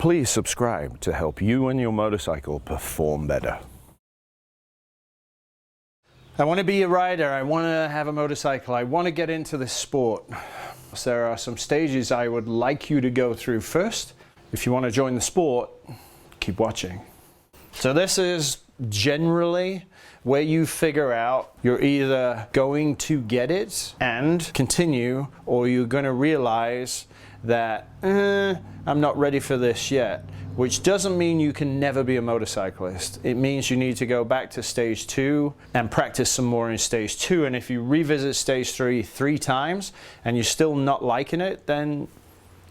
Please subscribe to help you and your motorcycle perform better. I want to be a rider, I want to have a motorcycle, I want to get into this sport. So there are some stages I would like you to go through first. If you want to join the sport, keep watching. So this is generally where you figure out you're either going to get it and continue, or you're going to realize that I'm not ready for this yet. Which doesn't mean you can never be a motorcyclist. It means you need to go back to stage 2 and practice some more in stage 2. And if you revisit stage 3 times and you're still not liking it, then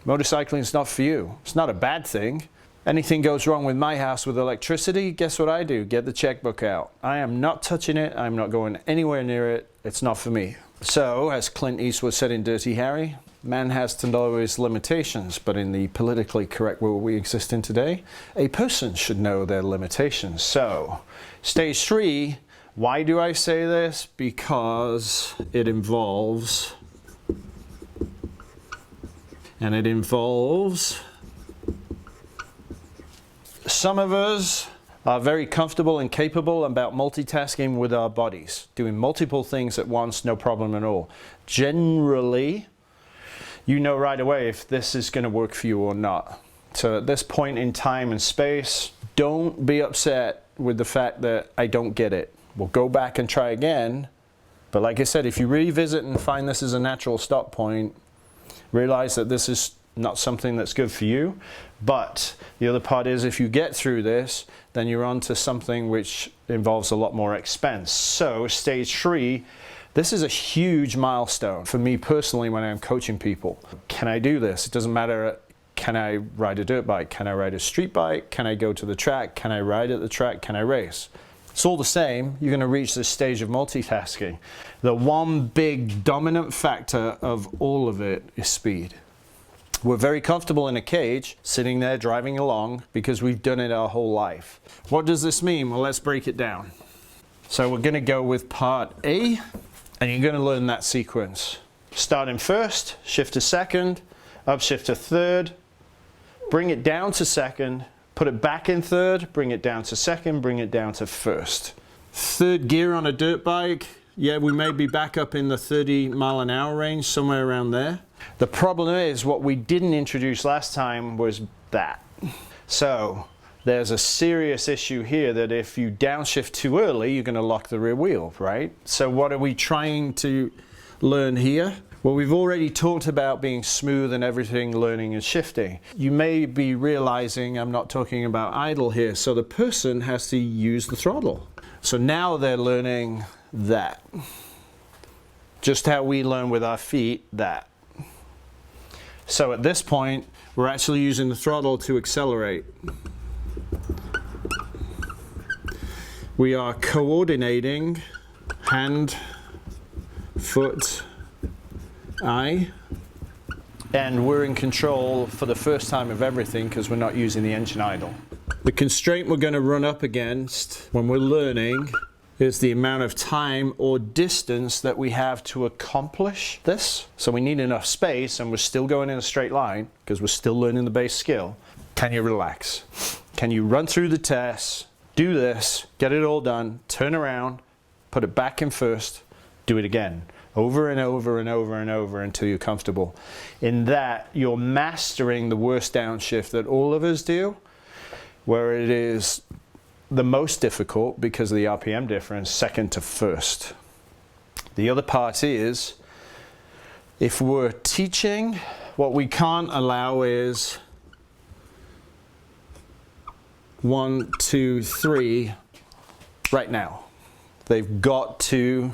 motorcycling is not for you. It's not a bad thing. Anything goes wrong with my house with electricity, guess what I do? Get the checkbook out. I am not touching it. I'm not going anywhere near it. It's not for me. So, as Clint Eastwood said in Dirty Harry, man has to know his limitations, but in the politically correct world we exist in today, a person should know their limitations. So, stage 3, why do I say this? Because it involves, some of us are very comfortable and capable about multitasking with our bodies, doing multiple things at once, no problem at all. Generally, you know right away if this is going to work for you or not. So at this point in time and space, don't be upset with the fact that I don't get it. We'll go back and try again. But like I said, if you revisit and find this is a natural stop point, realize that this is not something that's good for you. But the other part is if you get through this, then you're on to something which involves a lot more expense. So stage 3, this is a huge milestone for me personally when I'm coaching people. Can I do this? It doesn't matter, can I ride a dirt bike? Can I ride a street bike? Can I go to the track? Can I ride at the track? Can I race? It's all the same, you're going to reach this stage of multitasking. The one big dominant factor of all of it is speed. We're very comfortable in a cage, sitting there driving along, because we've done it our whole life. What does this mean? Well, let's break it down. So we're going to go with part A, and you're going to learn that sequence. Starting first, shift to second, upshift to third, bring it down to second, put it back in third, bring it down to second, bring it down to first. Third gear on a dirt bike, yeah, we may be back up in the 30 mile an hour range, somewhere around there. The problem is what we didn't introduce last time was that. So there's a serious issue here that if you downshift too early, you're going to lock the rear wheel, right? So what are we trying to learn here? Well, we've already talked about being smooth and everything, learning and shifting. You may be realizing I'm not talking about idle here. So the person has to use the throttle. So now they're learning that. Just how we learn with our feet, that. So at this point, we're actually using the throttle to accelerate. We are coordinating hand, foot, eye, and we're in control for the first time of everything because we're not using the engine idle. The constraint we're going to run up against when we're learning is the amount of time or distance that we have to accomplish this. So we need enough space, and we're still going in a straight line because we're still learning the base skill. Can you relax? Can you run through the tests, do this, get it all done, turn around, put it back in first, do it again, over and over and over and over until you're comfortable. In that, you're mastering the worst downshift that all of us do, where it is the most difficult because of the RPM difference, second to first. The other part is, if we're teaching, what we can't allow is 1, 2, 3 right now. They've got to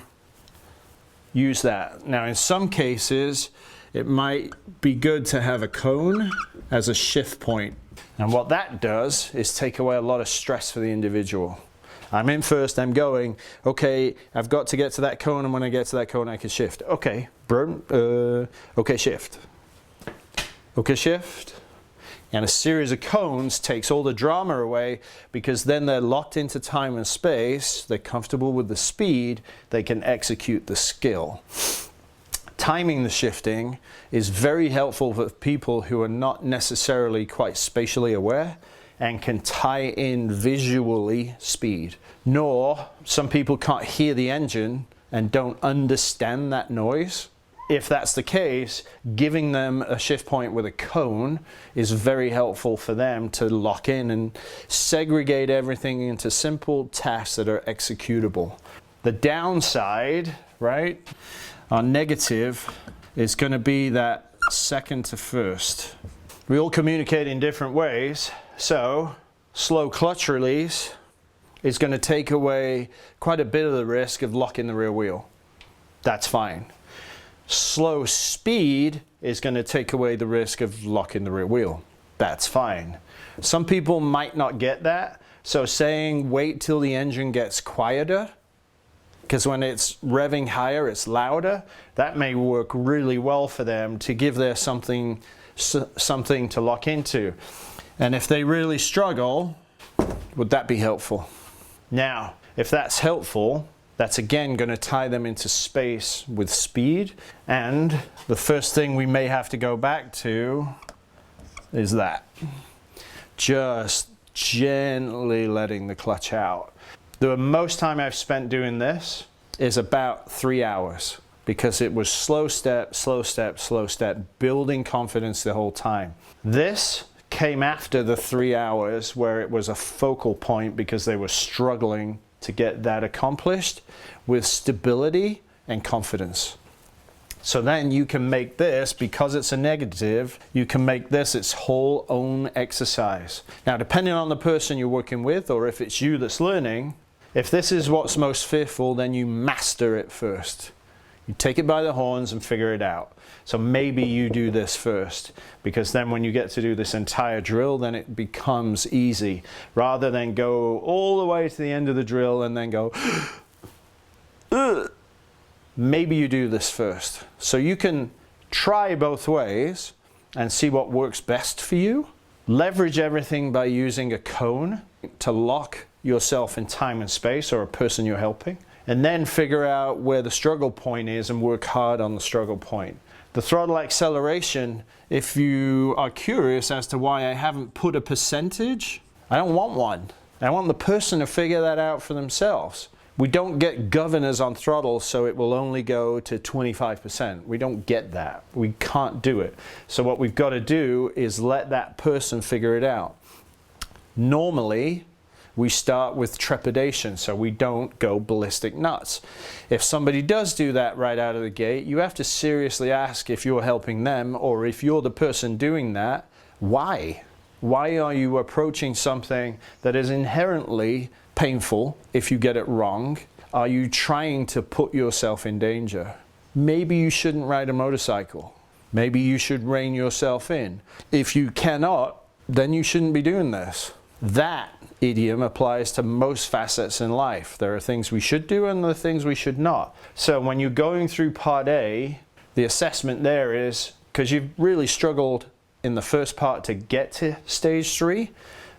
use that. Now, in some cases, it might be good to have a cone as a shift point. And what that does is take away a lot of stress for the individual. I'm in first, I'm going, okay, I've got to get to that cone, and when I get to that cone, I can shift. Okay, okay, shift. Okay, shift. And a series of cones takes all the drama away, because then they're locked into time and space, they're comfortable with the speed, they can execute the skill. timing the shifting is very helpful for people who are not necessarily quite spatially aware and can tie in visually speed. Nor some people can't hear the engine and don't understand that noise. If that's the case, giving them a shift point with a cone is very helpful for them to lock in and segregate everything into simple tasks that are executable. The downside, right, our negative is going to be that second to first. We all communicate in different ways, so slow clutch release is going to take away quite a bit of the risk of locking the rear wheel. That's fine. Slow speed is going to take away the risk of locking the rear wheel. That's fine. Some people might not get that, so saying wait till the engine gets quieter, because when it's revving higher it's louder, that may work really well for them to give their something to lock into. And if they really struggle, would that be helpful? Now, if that's helpful, that's again going to tie them into space with speed. And the first thing we may have to go back to is that. Just gently letting the clutch out. The most time I've spent doing this is about 3 hours, because it was slow step, slow step, slow step, building confidence the whole time. This came after the 3 hours where it was a focal point because they were struggling to get that accomplished with stability and confidence. So then you can make this, because it's a negative, you can make this its whole own exercise. Now, depending on the person you're working with, or if it's you that's learning, if this is what's most fearful, then you master it first. You take it by the horns and figure it out. So maybe you do this first, because then when you get to do this entire drill, then it becomes easy, rather than go all the way to the end of the drill and then go, ugh. Maybe you do this first. So you can try both ways and see what works best for you. Leverage everything by using a cone to lock yourself in time and space, or a person you're helping, and then figure out where the struggle point is and work hard on the struggle point. The throttle acceleration, if you are curious as to why I haven't put a percentage, I don't want one. I want the person to figure that out for themselves. We don't get governors on throttle, so it will only go to 25%. We don't get that. We can't do it. So what we've got to do is let that person figure it out. Normally, we start with trepidation, so we don't go ballistic nuts. If somebody does do that right out of the gate, you have to seriously ask, if you're helping them, or if you're the person doing that, why? Why are you approaching something that is inherently painful if you get it wrong? Are you trying to put yourself in danger? Maybe you shouldn't ride a motorcycle. Maybe you should rein yourself in. If you cannot, then you shouldn't be doing this. That idiom applies to most facets in life. There are things we should do and there are things we should not. So when you're going through part A, the assessment there is, because you've really struggled in the first part to get to stage 3,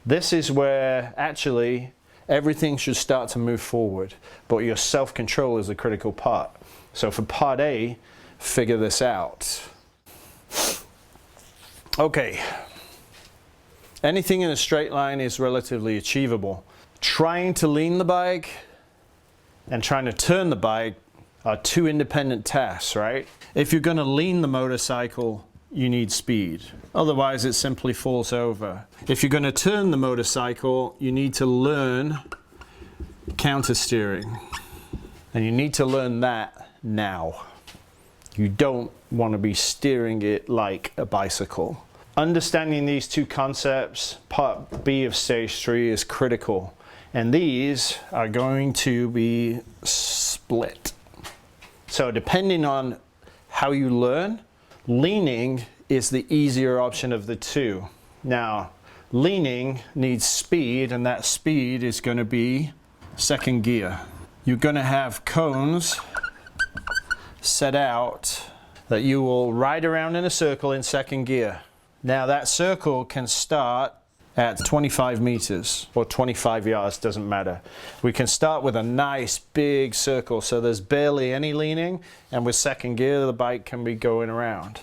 this is where actually everything should start to move forward, but your self-control is the critical part. So for part A, figure this out. Okay. Anything in a straight line is relatively achievable. Trying to lean the bike and trying to turn the bike are two independent tasks, right? If you're going to lean the motorcycle, you need speed. Otherwise, it simply falls over. If you're going to turn the motorcycle, you need to learn countersteering. And you need to learn that now. You don't want to be steering it like a bicycle. Understanding these two concepts, part B of stage 3, is critical. And these are going to be split. So depending on how you learn, leaning is the easier option of the two. Now, leaning needs speed, and that speed is going to be second gear. You're going to have cones set out that you will ride around in a circle in second gear. Now that circle can start at 25 meters or 25 yards, doesn't matter. We can start with a nice big circle so there's barely any leaning, and with second gear the bike can be going around.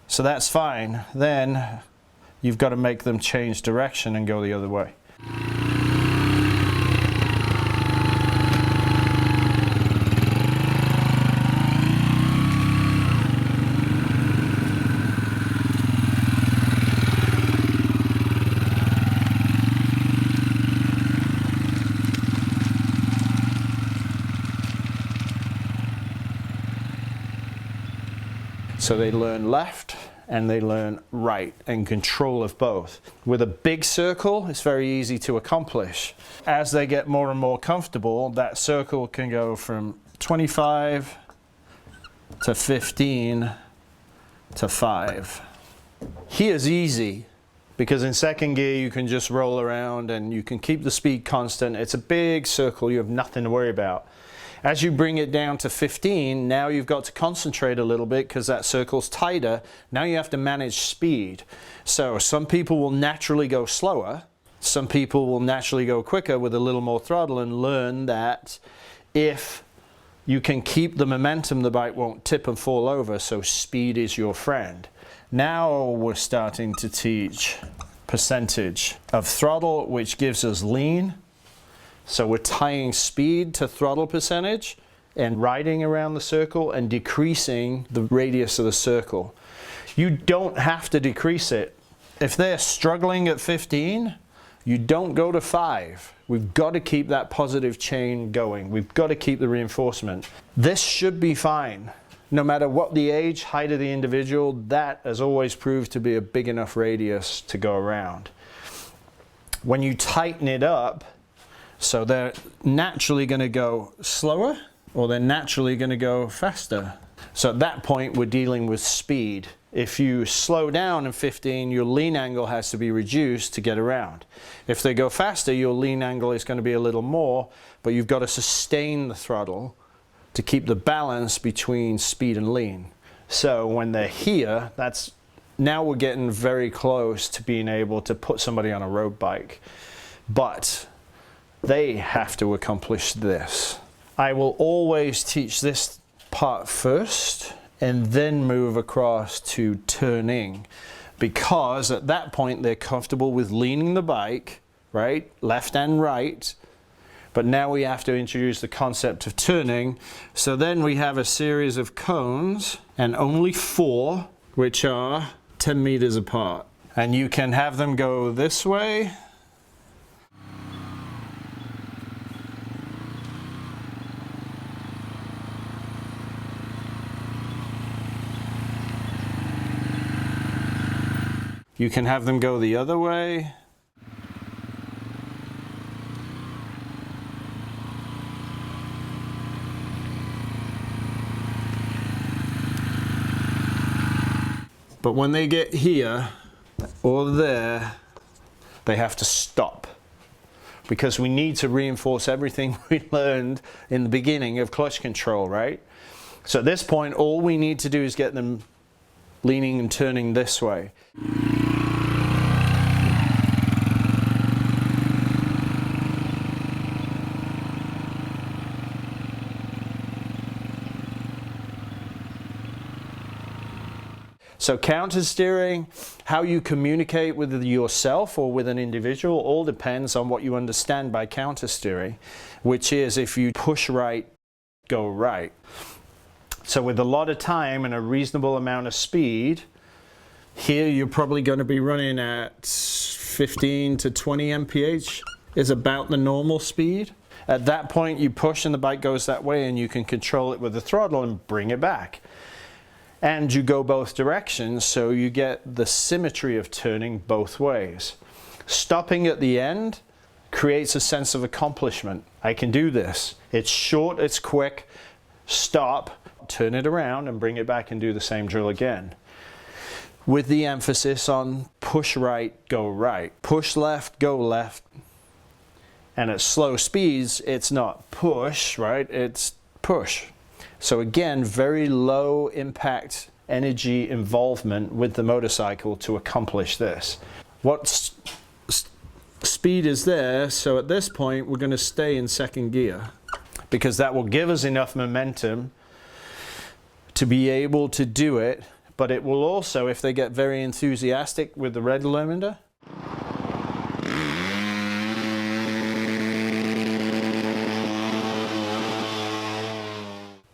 So that's fine. Then you've got to make them change direction and go the other way. So they learn left and they learn right and control of both. With a big circle, it's very easy to accomplish. As they get more and more comfortable, that circle can go from 25 to 15 to 5. Here's easy, because in second gear you can just roll around and you can keep the speed constant. It's a big circle, you have nothing to worry about. As you bring it down to 15, now you've got to concentrate a little bit because that circle's tighter. Now you have to manage speed. So some people will naturally go slower. Some people will naturally go quicker with a little more throttle, and learn that if you can keep the momentum, the bike won't tip and fall over, so speed is your friend. Now we're starting to teach percentage of throttle, which gives us lean. So we're tying speed to throttle percentage and riding around the circle and decreasing the radius of the circle. You don't have to decrease it. If they're struggling at 15, you don't go to 5. We've got to keep that positive chain going. We've got to keep the reinforcement. This should be fine. No matter what the age, height of the individual, that has always proved to be a big enough radius to go around. When you tighten it up, so they're naturally going to go slower, or they're naturally going to go faster. So at that point we're dealing with speed. If you slow down in 15, your lean angle has to be reduced to get around. If they go faster, your lean angle is going to be a little more, but you've got to sustain the throttle to keep the balance between speed and lean. So when they're here, now we're getting very close to being able to put somebody on a road bike. But they have to accomplish this. I will always teach this part first and then move across to turning, because at that point they're comfortable with leaning the bike, right, left and right, but now we have to introduce the concept of turning. So then we have a series of cones, and only 4, which are 10 meters apart. And you can have them go this way, you can have them go the other way. But when they get here or there, they have to stop, because we need to reinforce everything we learned in the beginning of clutch control, right? So at this point, all we need to do is get them leaning and turning this way. So countersteering, how you communicate with yourself or with an individual, all depends on what you understand by countersteering, which is if you push right, go right. So with a lot of time and a reasonable amount of speed, Here you're probably going to be running at 15 to 20 mph is about the normal speed. At that point you push and the bike goes that way, and you can control it with the throttle and bring it back. And you go both directions, so you get the symmetry of turning both ways. Stopping at the end creates a sense of accomplishment. I can do this. It's short, it's quick. Stop, turn it around and bring it back and do the same drill again. With the emphasis on push right, go right. Push left, go left. And at slow speeds, it's not push, right? It's push. So again, very low impact energy involvement with the motorcycle to accomplish this. What speed is there? So at this point, we're going to stay in second gear, because that will give us enough momentum to be able to do it. But it will also, if they get very enthusiastic with the red limiter,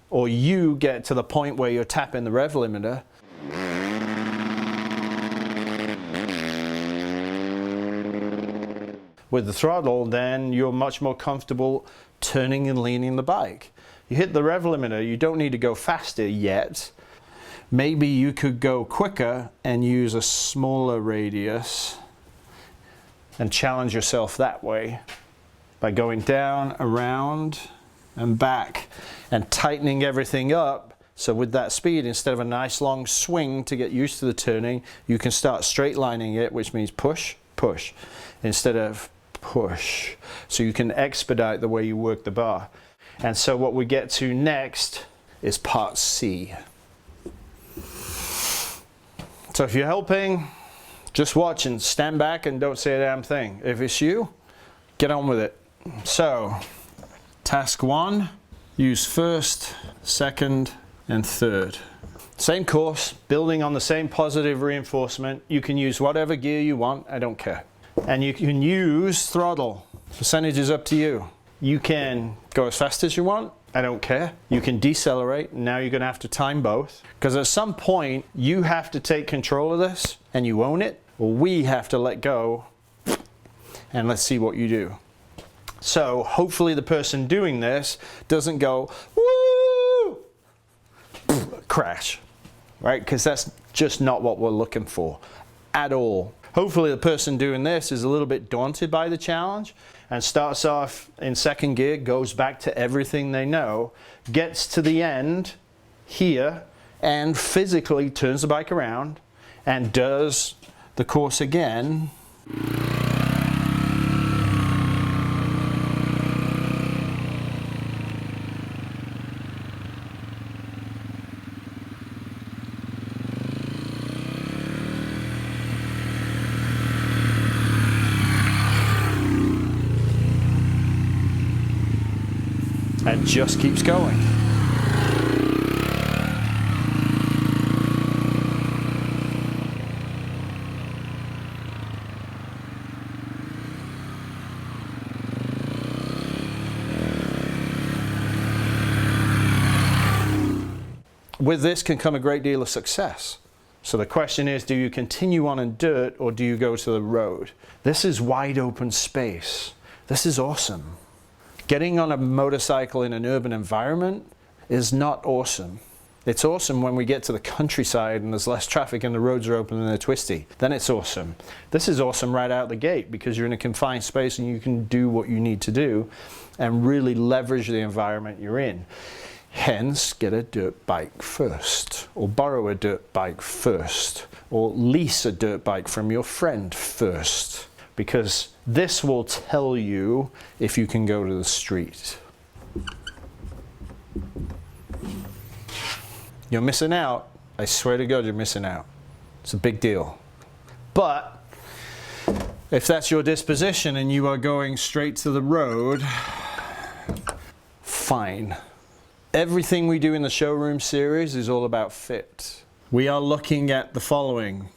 or you get to the point where you're tapping the rev limiter, with the throttle, then you're much more comfortable turning and leaning the bike. You hit the rev limiter, you don't need to go faster yet. Maybe you could go quicker and use a smaller radius and challenge yourself that way by going down, around, and back and tightening everything up. So with that speed, instead of a nice long swing to get used to the turning, you can start straight lining it, which means push, push, instead of push. So you can expedite the way you work the bar. And so what we get to next is part C. So if you're helping, just watch and stand back and don't say a damn thing. If it's you, get on with it. So, task 1, use first, second, and third. Same course, building on the same positive reinforcement. You can use whatever gear you want, I don't care. And you can use throttle. Percentage is up to you. You can go as fast as you want, I don't care. You can decelerate, now you're going to have to time both. Because at some point, you have to take control of this, and you own it, or we have to let go, and let's see what you do. So hopefully the person doing this doesn't go, woo, crash, right? Because that's just not what we're looking for at all. Hopefully the person doing this is a little bit daunted by the challenge and starts off in second gear, goes back to everything they know, gets to the end here, and physically turns the bike around and does the course again. And just keeps going. With this can come a great deal of success. So the question is, do you continue on in dirt or do you go to the road? This is wide open space. This is awesome. Getting on a motorcycle in an urban environment is not awesome. It's awesome when we get to the countryside and there's less traffic and the roads are open and they're twisty. Then it's awesome. This is awesome right out the gate because you're in a confined space and you can do what you need to do and really leverage the environment you're in. Hence, get a dirt bike first, or borrow a dirt bike first, or lease a dirt bike from your friend first. Because this will tell you if you can go to the street. You're missing out. I swear to God, you're missing out. It's a big deal. But if that's your disposition and you are going straight to the road, fine. Everything we do in the showroom series is all about fit. We are looking at the following,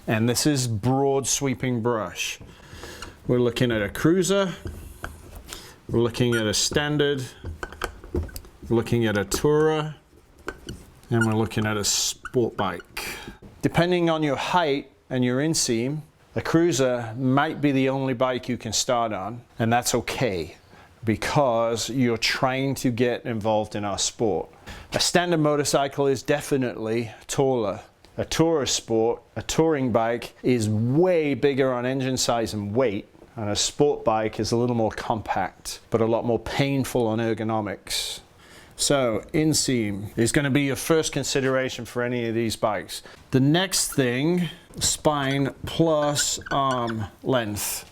and this is broad sweeping brush. We're looking at a cruiser, we're looking at a standard, we're looking at a tourer, and we're looking at a sport bike. Depending on your height and your inseam, a cruiser might be the only bike you can start on, and that's okay because you're trying to get involved in our sport. A standard motorcycle is definitely taller. A tourer sport, a touring bike, is way bigger on engine size and weight, and a sport bike is a little more compact, but a lot more painful on ergonomics. So inseam is going to be your first consideration for any of these bikes. The next thing, spine plus arm length,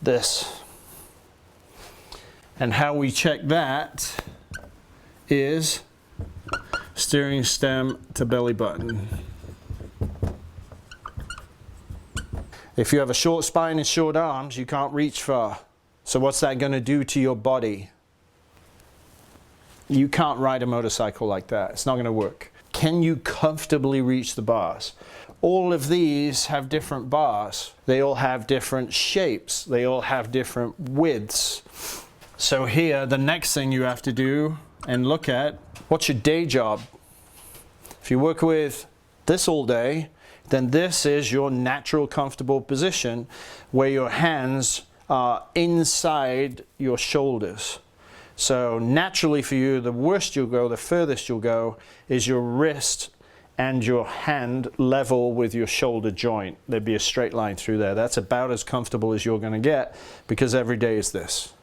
this. And how we check that is steering stem to belly button. If you have a short spine and short arms, you can't reach far. So what's that going to do to your body? You can't ride a motorcycle like that. It's not going to work. Can you comfortably reach the bars? All of these have different bars. They all have different shapes. They all have different widths. So here, the next thing you have to do and look at, what's your day job? If you work with this all day, then this is your natural comfortable position where your hands are inside your shoulders. So naturally for you, the worst you'll go, the furthest you'll go, is your wrist and your hand level with your shoulder joint. There'd be a straight line through there. That's about as comfortable as you're going to get because every day is this.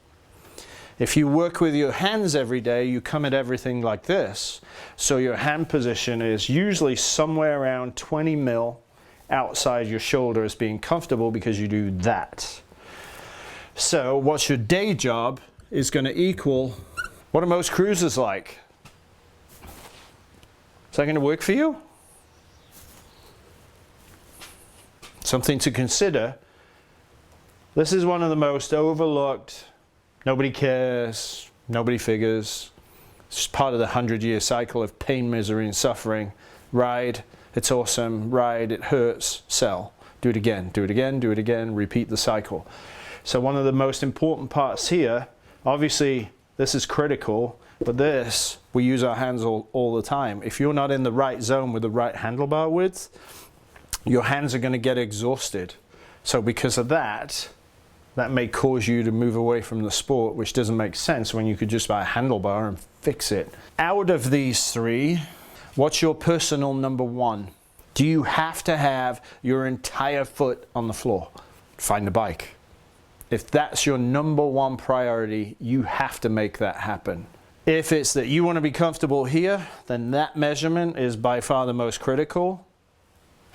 If you work with your hands every day, you come at everything like this. So your hand position is usually somewhere around 20 mil outside your shoulder as being comfortable because you do that. So what's your day job is going to equal, what are most cruisers like? Is that going to work for you? Something to consider. This is one of the most overlooked, nobody cares, nobody figures. It's just part of the 100-year cycle of pain, misery, and suffering. Ride, it's awesome. Ride, it hurts. Sell. Do it again, do it again, do it again. Repeat the cycle. So one of the most important parts here, obviously this is critical, but this, we use our hands all the time. If you're not in the right zone with the right handlebar width, your hands are going to get exhausted. So because of that, that may cause you to move away from the sport, which doesn't make sense when you could just buy a handlebar and fix it. Out of these three, what's your personal number one? Do you have to have your entire foot on the floor? Find a bike. If that's your number one priority, you have to make that happen. If it's that you want to be comfortable here, then that measurement is by far the most critical.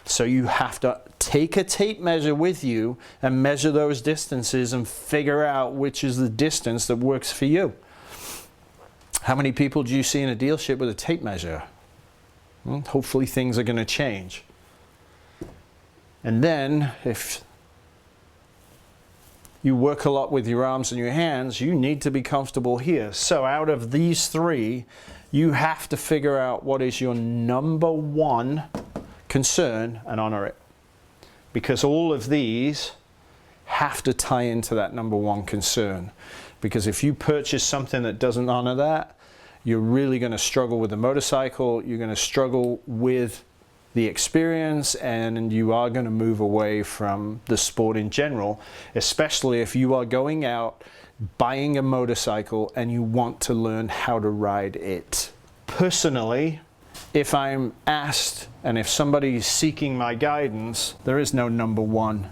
So you have to take a tape measure with you and measure those distances and figure out which is the distance that works for you. How many people do you see in a dealership with a tape measure? Well, hopefully things are going to change. And then if you work a lot with your arms and your hands, you need to be comfortable here. So out of these three, you have to figure out what is your number one concern and honor it. Because all of these have to tie into that number one concern. Because if you purchase something that doesn't honor that, you're really going to struggle with the motorcycle, you're going to struggle with the experience, and you are going to move away from the sport in general, especially if you are going out buying a motorcycle and you want to learn how to ride it. Personally, if I'm asked and if somebody's seeking my guidance, there is no number one.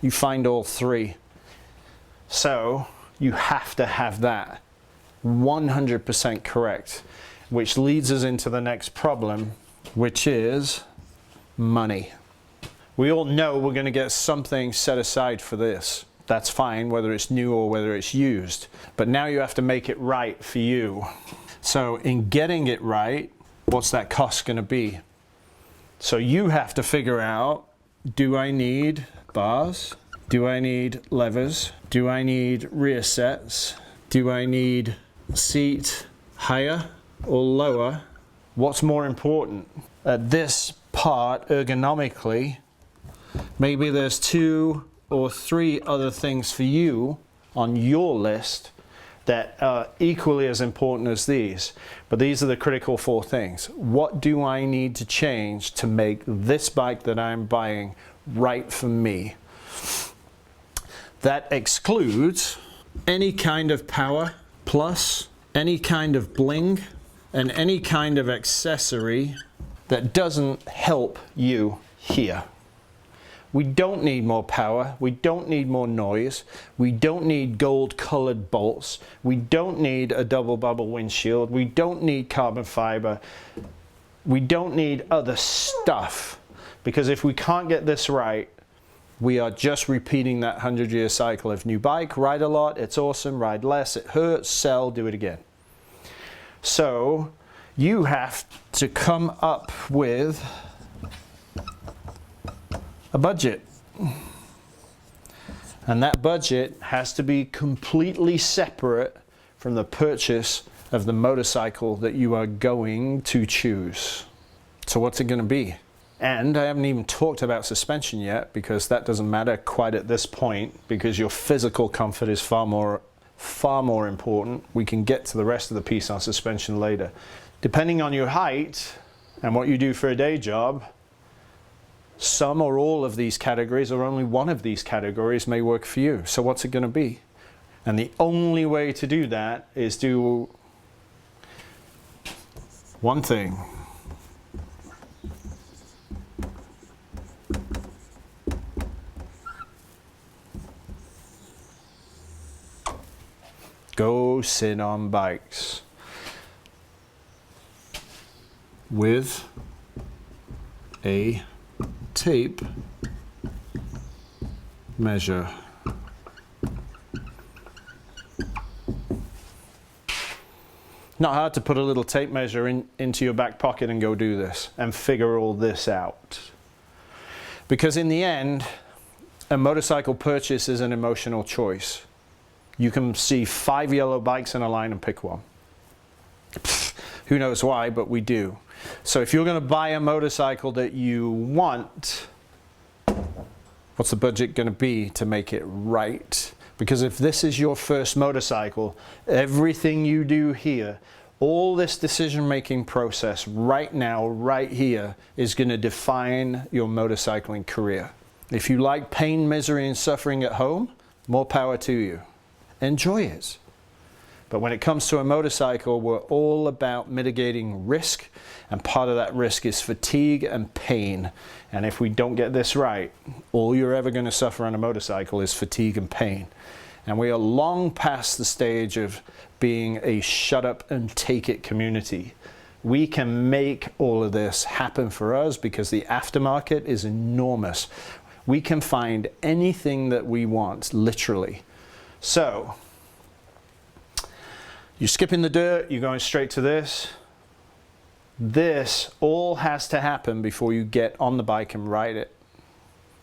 You find all three. So you have to have that 100% correct, which leads us into the next problem, which is money. We all know we're going to get something set aside for this. That's fine, whether it's new or whether it's used. But now you have to make it right for you. So in getting it right, what's that cost going to be? So you have to figure out, do I need bars? Do I need levers? Do I need rear sets? Do I need seat higher or lower? What's more important? At this part, ergonomically, maybe there's 2 or 3 other things for you on your list that are equally as important as these. But these are the critical 4 things. What do I need to change to make this bike that I'm buying right for me? That excludes any kind of power, plus any kind of bling, and any kind of accessory that doesn't help you here. We don't need more power, we don't need more noise, we don't need gold colored bolts, we don't need a double bubble windshield, we don't need carbon fiber, we don't need other stuff, because if we can't get this right, we are just repeating that 100-year cycle of new bike, ride a lot, it's awesome, ride less, it hurts, sell, do it again. So you have to come up with a budget. And that budget has to be completely separate from the purchase of the motorcycle that you are going to choose. So what's it going to be? And I haven't even talked about suspension yet, because that doesn't matter quite at this point, because your physical comfort is far more important. We can get to the rest of the piece on suspension later. Depending on your height and what you do for a day job, some or all of these categories, or only one of these categories, may work for you. So what's it going to be? And the only way to do that is do one thing. Go sit on bikes with a tape measure. Not hard to put a little tape measure into your back pocket and go do this and figure all this out. Because in the end, a motorcycle purchase is an emotional choice. You can see 5 yellow bikes in a line and pick one. Who knows why, but we do. So if you're going to buy a motorcycle that you want, what's the budget going to be to make it right? Because if this is your first motorcycle, everything you do here, all this decision-making process right now, right here, is going to define your motorcycling career. If you like pain, misery, and suffering at home, more power to you. Enjoy it. But when it comes to a motorcycle, we're all about mitigating risk, and part of that risk is fatigue and pain. And if we don't get this right, all you're ever going to suffer on a motorcycle is fatigue and pain. And we are long past the stage of being a shut up and take it community. We can make all of this happen for us because the aftermarket is enormous. We can find anything that we want, literally. So, you're skipping the dirt, you're going straight to this. This all has to happen before you get on the bike and ride it.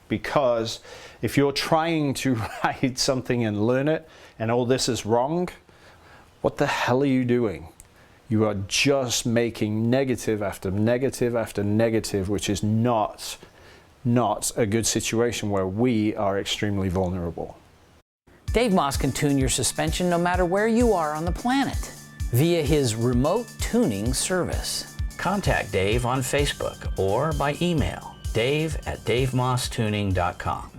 Because if you're trying to ride something and learn it, and all this is wrong, what the hell are you doing? You are just making negative after negative after negative, which is not a good situation where we are extremely vulnerable. Dave Moss can tune your suspension no matter where you are on the planet via his remote tuning service. Contact Dave on Facebook or by email, dave@davemosstuning.com.